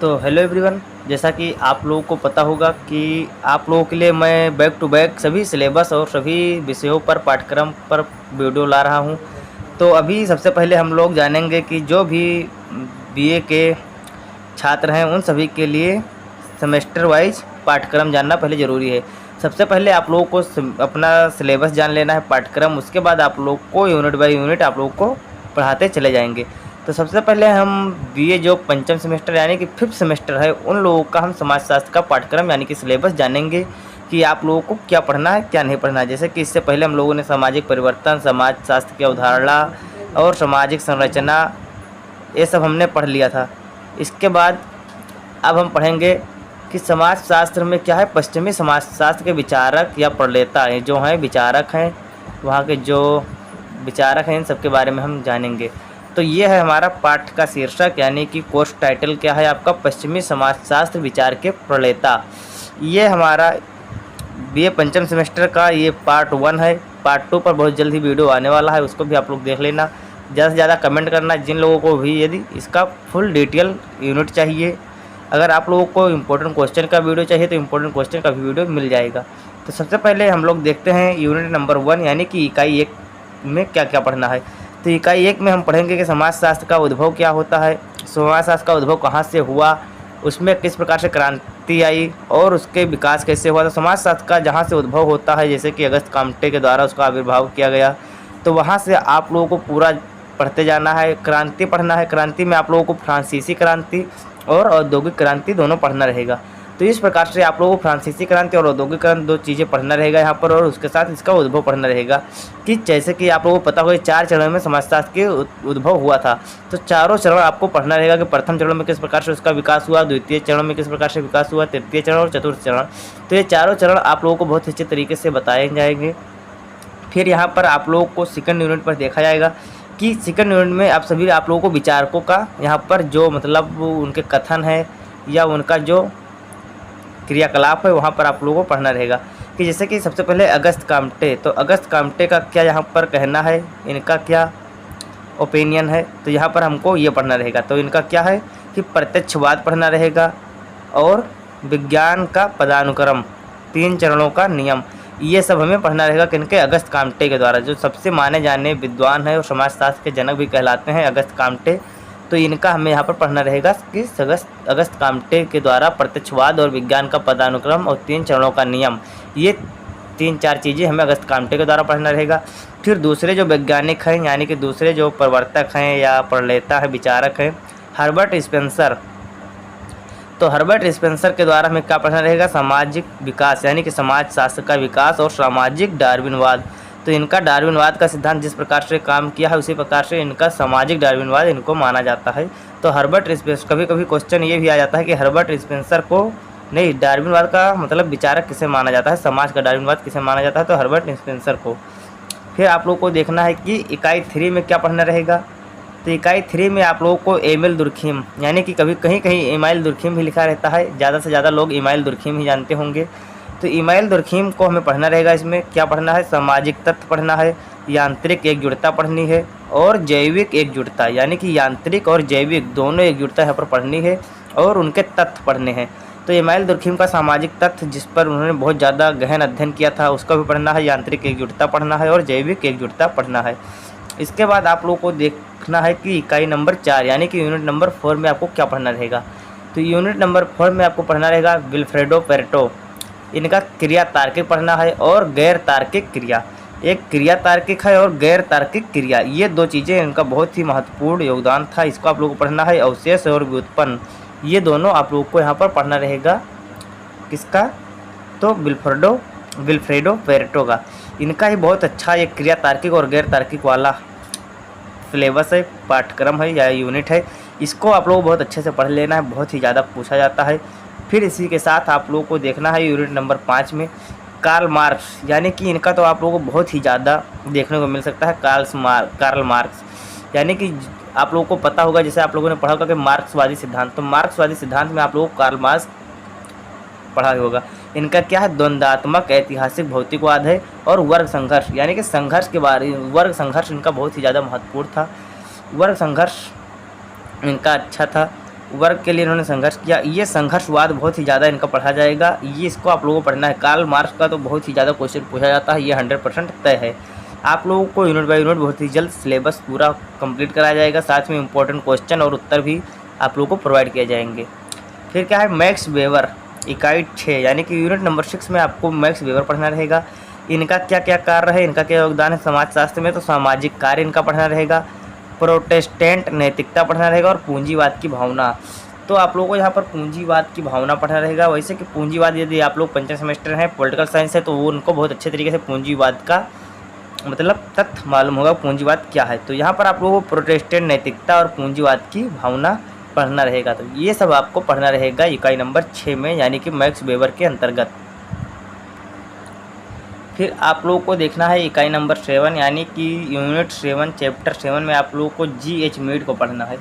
तो hello everyone, जैसा कि आप लोगों को पता होगा कि आप लोगों के लिए मैं बैक टू बैक सभी सिलेबस और सभी विषयों पर पाठ्यक्रम पर वीडियो ला रहा हूं। तो अभी सबसे पहले हम लोग जानेंगे कि जो भी बीए के छात्र हैं उन सभी के लिए सेमेस्टर वाइज पाठ्यक्रम जानना पहले ज़रूरी है। सबसे पहले आप लोगों को अपना सिलेबस जान लेना है, पाठ्यक्रम। उसके बाद आप लोग को यूनिट बाय यूनिट आप लोगों को पढ़ाते चले जाएंगे। तो सबसे पहले हम बीए जो पंचम सेमेस्टर यानी कि 5th सेमेस्टर है उन लोगों का हम समाजशास्त्र का पाठ्यक्रम यानी कि सिलेबस जानेंगे कि आप लोगों को क्या पढ़ना है क्या नहीं पढ़ना है। जैसे कि इससे पहले हम लोगों ने सामाजिक परिवर्तन, समाजशास्त्र की अवधारणा और सामाजिक संरचना ये सब हमने पढ़ लिया था। इसके बाद अब हम पढ़ेंगे कि समाजशास्त्र में क्या है। पश्चिमी समाजशास्त्र के विचारक या प्रणेता जो हैं, विचारक हैं, वहाँ के जो विचारक हैं इन सब के बारे में हम जानेंगे। तो ये है हमारा पाठ का शीर्षक यानी कि कोर्स टाइटल क्या है आपका, पश्चिमी समाजशास्त्र विचार के प्रणेता। ये हमारा बीए पंचम सेमेस्टर का ये पार्ट 1 है। पार्ट 2 पर बहुत जल्द ही वीडियो आने वाला है, उसको भी आप लोग देख लेना। ज़्यादा से ज़्यादा कमेंट करना जिन लोगों को भी यदि इसका फुल डिटेल यूनिट चाहिए। अगर आप लोगों को इम्पोर्टेंट क्वेश्चन का वीडियो चाहिए तो इम्पोर्टेंट क्वेश्चन का भी वीडियो मिल जाएगा। तो सबसे पहले हम लोग देखते हैं यूनिट नंबर 1 यानी कि इकाई 1 में क्या क्या पढ़ना है। तो इकाई 1 में हम पढ़ेंगे कि समाजशास्त्र का उद्भव क्या होता है, समाजशास्त्र का उद्भव कहाँ से हुआ, उसमें किस प्रकार से क्रांति आई और उसके विकास कैसे हुआ। तो समाजशास्त्र का जहाँ से उद्भव होता है, जैसे कि अगस्त काम्टे के द्वारा उसका आविर्भाव किया गया, तो वहाँ से आप लोगों को पूरा पढ़ते जाना है। क्रांति पढ़ना है, क्रांति में आप लोगों को फ्रांसीसी क्रांति और औद्योगिक क्रांति दोनों पढ़ना रहेगा। तो इस प्रकार से आप लोगों को फ्रांसीसी क्रांति और औद्योगिक क्रांति दो चीज़ें पढ़ना रहेगा यहाँ पर, और उसके साथ इसका उद्भव पढ़ना रहेगा कि जैसे कि आप लोगों को पता होगा 4 चरणों में समाजशास्त्र के उद्भव हुआ था। तो चारों चरण आपको पढ़ना रहेगा कि प्रथम चरण में किस प्रकार से उसका विकास हुआ, द्वितीय चरण में किस प्रकार से विकास हुआ, तृतीय चरण और चतुर्थ चरण। तो ये चारों चरण आप लोगों को बहुत अच्छे तरीके से बताए जाएंगे। फिर यहाँ पर आप लोगों को सेकंड यूनिट पर देखा जाएगा कि सेकंड यूनिट में आप लोगों को विचारकों का यहाँ पर जो मतलब उनके कथन है या उनका जो क्रियाकलाप है वहाँ पर आप लोगों को पढ़ना रहेगा। कि जैसे कि सबसे पहले अगस्त काम्टे, तो अगस्त काम्टे का क्या यहाँ पर कहना है, इनका क्या ओपिनियन है, तो यहाँ पर हमको ये पढ़ना रहेगा। तो इनका क्या है कि प्रत्यक्षवाद पढ़ना रहेगा और विज्ञान का पदानुक्रम, 3 चरणों का नियम, ये सब हमें पढ़ना रहेगा कि इनके अगस्त काम्टे के द्वारा, जो सबसे माने जाने विद्वान है और समाजशास्त्र के जनक भी कहलाते हैं अगस्त काम्टे। तो इनका हमें यहाँ पर पढ़ना रहेगा कि अगस्त काम्टे के द्वारा प्रत्यक्षवाद और विज्ञान का पदानुक्रम और 3 चरणों का नियम, ये 3-4 चीज़ें हमें अगस्त काम्टे के द्वारा पढ़ना रहेगा। फिर दूसरे जो वैज्ञानिक हैं यानी कि दूसरे जो प्रवर्तक हैं या प्रणेता हैं, विचारक हैं, हर्बर्ट स्पेंसर। तो हर्बर्ट स्पेंसर के द्वारा हमें क्या पढ़ना रहेगा, सामाजिक विकास यानी कि समाजशास्त्र का विकास और सामाजिक डार्विनवाद। तो इनका डार्विनवाद का सिद्धांत जिस प्रकार से काम किया है उसी प्रकार से इनका सामाजिक डार्विनवाद इनको माना जाता है। तो हर्बर्ट स्पेंसर, कभी कभी क्वेश्चन ये भी आ जाता है कि हर्बर्ट स्पेंसर को नहीं, डार्विनवाद का मतलब विचारक किसे माना जाता है, समाज का डार्विनवाद किसे माना जाता है, तो हर्बर्ट स्पेंसर को। फिर आप लोगों को देखना है कि इकाई 3 में क्या पढ़ना रहेगा। तो इकाई 3 में आप लोगों को एमिल दुर्खीम यानी कि कभी कहीं कहीं इमाइल दुर्खीम भी लिखा रहता है, ज़्यादा से ज़्यादा लोग इमाइल दुर्खीम ही जानते होंगे। तो इमाइल दुर्खीम को हमें पढ़ना रहेगा। इसमें क्या पढ़ना है, सामाजिक तत्व पढ़ना है, यांत्रिक एकजुटता पढ़नी है और जैविक एकजुटता, यानी कि यांत्रिक और जैविक दोनों एकजुटता यहाँ पर पढ़नी है और उनके तत्व पढ़ने हैं। तो इमाइल दुर्खीम का सामाजिक तत्व जिस पर उन्होंने बहुत ज़्यादा गहन अध्ययन किया था उसका भी पढ़ना है, यांत्रिक एकजुटता पढ़ना है और जैविक एकजुटता पढ़ना है। इसके बाद आप लोगों को देखना है कि इकाई नंबर 4 यानी कि यूनिट नंबर 4 में आपको क्या पढ़ना रहेगा। तो यूनिट नंबर 4 में आपको पढ़ना रहेगा विल्फ्रेडो पेरेटो, इनका क्रिया तार्किक पढ़ना है और गैर तार्किक क्रिया। एक क्रिया तार्किक है और गैर तार्किक क्रिया, ये 2 चीज़ें इनका बहुत ही महत्वपूर्ण योगदान था, इसको आप लोगों को पढ़ना है। अवशेष और व्युत्पन्न, ये दोनों आप लोगों को यहाँ पर पढ़ना रहेगा। किसका, तो विल्फ्रेडो पेरेटो का। इनका ही बहुत अच्छा एक क्रिया तार्किक और गैर तार्किक वाला सिलेबस है, पाठ्यक्रम है या यूनिट है, इसको आप लोग बहुत अच्छे से पढ़ लेना है, बहुत ही ज़्यादा पूछा जाता है। फिर इसी के साथ आप लोगों को देखना है यूनिट नंबर 5 में कार्ल मार्क्स, यानी कि इनका तो आप लोगों को बहुत ही ज़्यादा देखने को मिल सकता है। कार्ल मार्क्स यानी कि आप लोगों को पता होगा, जैसे आप लोगों ने पढ़ा होगा कि मार्क्सवादी सिद्धांत, तो मार्क्सवादी सिद्धांत में आप लोगों को कार्ल मार्क्स पढ़ा होगा। इनका क्या है, द्वंद्वात्मक ऐतिहासिक भौतिकवाद है और वर्ग संघर्ष, यानी कि संघर्ष के बारे में, वर्ग संघर्ष इनका बहुत ही ज़्यादा महत्वपूर्ण था, वर्ग संघर्ष इनका अच्छा था। वर्ग के लिए इन्होंने संघर्ष किया। ये संघर्षवाद बहुत ही ज़्यादा इनका पढ़ा जाएगा, ये इसको आप लोगों को पढ़ना है। कार्ल मार्क्स का तो बहुत ही ज़्यादा क्वेश्चन पूछा जाता है, ये 100% तय है। आप लोगों को यूनिट बाय यूनिट बहुत ही जल्द सिलेबस पूरा कंप्लीट कराया जाएगा, साथ में इंपॉर्टेंट क्वेश्चन और उत्तर भी आप लोगों को प्रोवाइड किए जाएंगे। फिर क्या है, मैक्स वेबर इकाई 6 यानी कि यूनिट नंबर 6 में आपको मैक्स वेबर पढ़ना रहेगा। इनका क्या क्या कार्य है, इनका क्या योगदान है समाजशास्त्र में, तो सामाजिक कार्य इनका पढ़ना रहेगा, प्रोटेस्टेंट नैतिकता पढ़ना रहेगा और पूंजीवाद की भावना। तो आप लोगों को यहाँ पर पूंजीवाद की भावना पढ़ना रहेगा। वैसे कि पूंजीवाद यदि आप लोग पंचम सेमेस्टर हैं, पॉलिटिकल साइंस है, तो वो उनको बहुत अच्छे तरीके से पूंजीवाद का मतलब तथ्य मालूम होगा पूंजीवाद क्या है। तो यहाँ पर आप लोगों को प्रोटेस्टेंट नैतिकता और पूंजीवाद की भावना पढ़ना रहेगा। तो ये सब आपको पढ़ना रहेगा इकाई नंबर 6 में, यानी कि मैक्स वेबर के अंतर्गत। फिर आप लोगों को देखना है इकाई नंबर 7 यानी कि यूनिट 7 चैप्टर 7 में आप लोगों को GH मीड को पढ़ना है।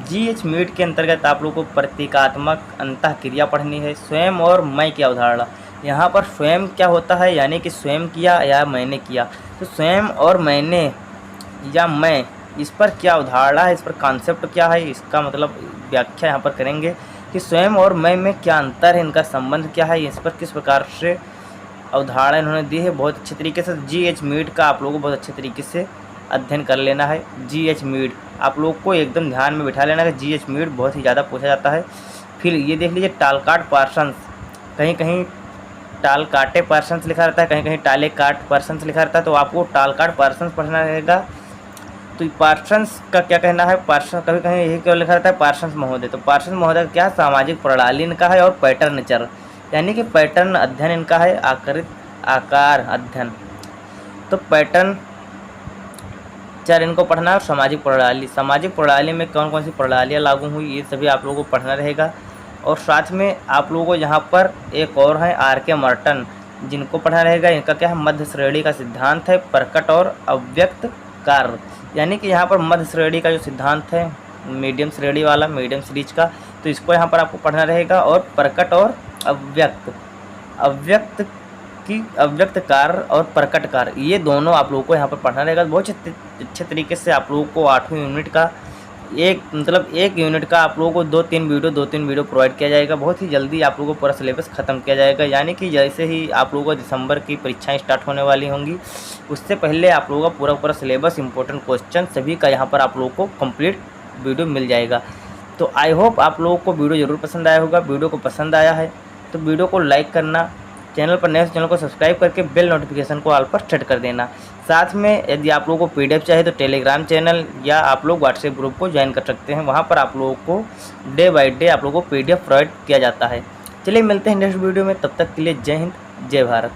GH मीड के अंतर्गत आप लोगों को प्रतीकात्मक अंतःक्रिया पढ़नी है। स्वयं और मैं की अवधारणा, यहाँ पर स्वयं क्या होता है, यानी कि स्वयं किया या मैंने किया। तो स्वयं और मैंने या मैं, इस पर क्या अवधारणा है, इस पर कॉन्सेप्ट क्या है, इसका मतलब व्याख्या यहाँ पर करेंगे कि स्वयं और मैं में क्या अंतर है, इनका संबंध क्या है, इस पर किस प्रकार से अवधारणा इन्होंने दी है बहुत अच्छे तरीके से। GH मीड का आप लोगों को बहुत अच्छे तरीके से अध्ययन कर लेना है। GH मीड आप लोग को एकदम ध्यान में बिठा लेना है, GH मीड बहुत ही ज़्यादा पूछा जाता है। फिर ये देख लीजिए टालकाट पार्सन्स, कहीं कहीं टाल काटे पार्सन्स लिखा रहता है, कहीं कहीं टाले काट पार्सन्स लिखा रहता है, तो आपको टालकाट पार्सन्स पढ़ना रहेगा। तो पार्सन्स का क्या कहना है, पार्सन कभी कहीं यही क्यों लिखा रहता है पार्सन्स महोदय, तो पार्सन्स महोदय क्या सामाजिक प्रणाली इनका है और पैटर्न चर यानी कि पैटर्न अध्ययन इनका है, आकृत आकार अध्ययन। तो पैटर्न चर इनको पढ़ना है और सामाजिक प्रणाली में कौन कौन सी प्रणालियाँ लागू हुई, ये सभी आप लोगों को पढ़ना रहेगा। और साथ में आप लोगों को यहाँ पर एक और है RK मर्टन, जिनको पढ़ना रहेगा। इनका क्या है, मध्य श्रेणी का सिद्धांत है, प्रकट और अव्यक्त कार्य, यानी कि यहाँ पर मध्य श्रेणी का जो सिद्धांत है, मीडियम श्रेणी वाला, मीडियम सीरीज का, तो इसको यहाँ पर आपको पढ़ना रहेगा। और प्रकट और अव्यक्त कार्य और प्रकट कार्य, ये दोनों आप लोगों को यहाँ पर पढ़ना रहेगा। बहुत अच्छे तरीके से आप लोगों को 8वीं यूनिट का एक यूनिट का आप लोगों को 2-3 वीडियो प्रोवाइड किया जाएगा। बहुत ही जल्दी आप लोगों को पूरा सिलेबस ख़त्म किया जाएगा, यानी कि जैसे ही आप लोगों को दिसंबर की परीक्षाएं स्टार्ट होने वाली होंगी, उससे पहले आप लोगों का पूरा सिलेबस, इंपॉर्टेंट क्वेश्चन सभी का यहाँ पर आप लोगों को कंप्लीट वीडियो मिल जाएगा। तो आई होप आप लोगों को वीडियो ज़रूर पसंद आया होगा। वीडियो को पसंद आया है तो वीडियो को लाइक करना, चैनल पर नए चैनल को सब्सक्राइब करके बेल नोटिफिकेशन को ऑल पर सेट कर देना। साथ में यदि आप लोगों को PDF चाहिए तो टेलीग्राम चैनल या आप लोग व्हाट्सएप ग्रुप को ज्वाइन कर सकते हैं, वहाँ पर आप लोगों को डे बाय डे आप लोगों को PDF प्रोवाइड किया जाता है। चलिए मिलते हैं नेक्स्ट वीडियो में, तब तक के लिए जय हिंद जय भारत।